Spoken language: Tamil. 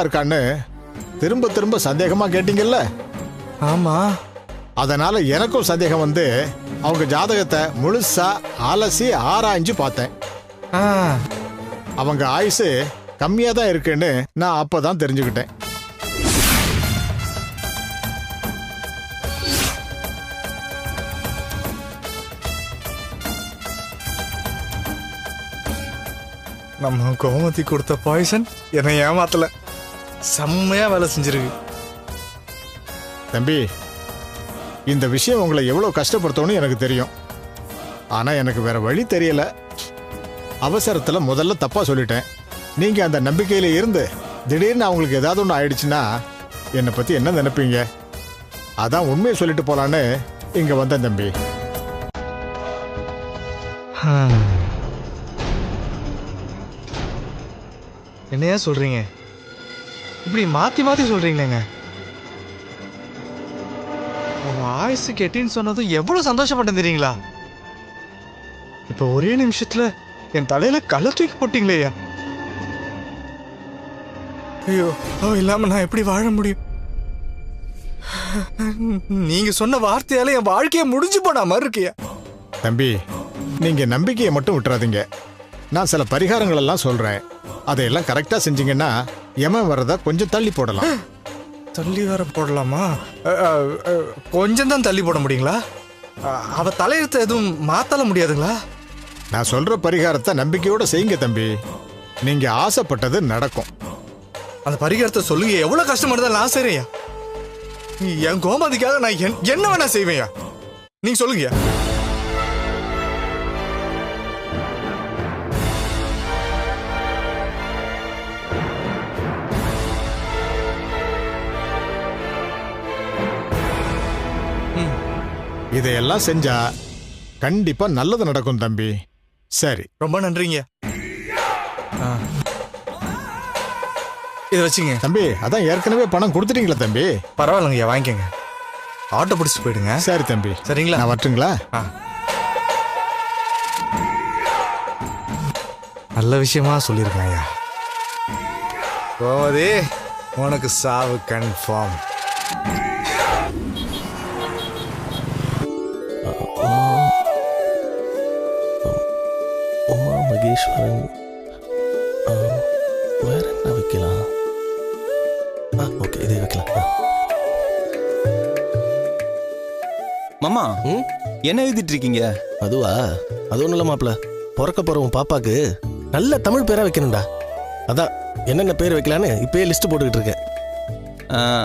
இருக்கான்னு திரும்ப திரும்ப சந்தேகமா கேட்டீங்கல்ல? ஆமா. அதனால எனக்கும் சந்தேகம் வந்து அவங்க ஜாதகத்தை முழுசா அலசி ஆராய்ஞ்சு பார்த்தேன். அவங்க ஆயுசு கம்மியா தான் இருக்குன்னு நான் அப்பதான் தெரிஞ்சுக்கிட்டேன். நம்ம கோமதி கொடுத்த பாய்சன் என்னை ஏமாத்தல, செம்மையா வேலை செஞ்சிருக்கு. தம்பி, இந்த விஷயம் உங்களை எவ்வளவு கஷ்டப்படுத்தணும்னு எனக்கு தெரியும். ஆனா எனக்கு வேற வழி தெரியல. அவசரத்துல முதல்ல தப்பா சொல்லிட்டேன். நீங்க அந்த நம்பிக்கையில இருந்து திடீர்னு அவங்களுக்கு ஏதாவது ஒன்று ஆயிடுச்சுன்னா என்னை பத்தி என்ன நினைப்பீங்க? அதான் உண்மையை சொல்லிட்டு போலான்னு இங்க வந்தேன் தம்பி. என்னையா சொல்றீங்க? இப்படி மாத்தி மாத்தி சொல்றீங்களேங்க. உங்க ஆயுசு கெட்டின்னு சொன்னதும் எவ்வளவு சந்தோஷப்பட்டேன் தெரியுங்களா? இப்ப ஒரே நிமிஷத்துல என் தலையில கல்ல தூக்கி போட்டீங்களேயா. ஐயோ, அவ இல்லாம நான் எப்படி வாழ முடியும்? நீங்க சொன்ன வார்த்தையால என் வாழ்க்கைய முடிஞ்சு போன மாதிரி இருக்கியா. தம்பி, நீங்க நம்பிக்கையை மட்டும் விட்டுறாதீங்க. நான் சில பரிகாரங்கள் எல்லாம் சொல்றேன். அதையெல்லாம் கரெக்டா செஞ்சீங்கன்னா யமன் வர்றத கொஞ்சம் தள்ளி போடலாம். தள்ளி வர போடலாமா? கொஞ்சம் தான் தள்ளி போட முடியுங்களா? அவ தலையெழுத்து எதுவும் மாத்தல முடியாதுங்களா? நான் சொல்ற பரிகாரத்தை நம்பிக்கையோட செய்யுங்க தம்பி. நீங்க ஆசைப்பட்டது நடக்கும். அந்த பரிகாரத்தை சொல்லுங்க. எவ்வளவு கஷ்டமா இருந்தாலும் நான் செய்றேயா. என் கோமதிக்காக நான் என்ன வேணா செய்வேயா. நீங்க சொல்லுங்க. இதையெல்லாம் செஞ்சா கண்டிப்பா நல்லது நடக்கும் தம்பி. சரி, ரொம்ப நன்றிங்க. இதை வச்சுங்க தம்பி. அதான் ஏற்கனவே பணம் கொடுத்துட்டீங்களா தம்பி? பரவாயில்லைங்க, வாங்கிக்கங்க. ஆட்டோ பிடிச்சிட்டு போயிடுங்க. சரி தம்பி. சரிங்களா? நான் வரட்டுங்களா? நல்ல விஷயமா சொல்லியிருக்கேன் ஐயா. கோமதி, உனக்கு சாவு கன்ஃபார்ம். உமா மகேஸ்வரன். வேற என்ன வைக்கலாம்? ஓகே, இதே வைக்கலாம். மாமா, என்ன எழுதிட்டு இருக்கீங்க? அதுவா? அது ஒன்றும் இல்லை மாப்பிள்ள. பிறக்க போறவன் பாப்பாக்கு நல்ல தமிழ் பேரா வைக்கணும்டா. அதான் என்னென்ன பேர் வைக்கலான்னு இப்பயே லிஸ்ட் போட்டுக்கிட்டு இருக்கேன்.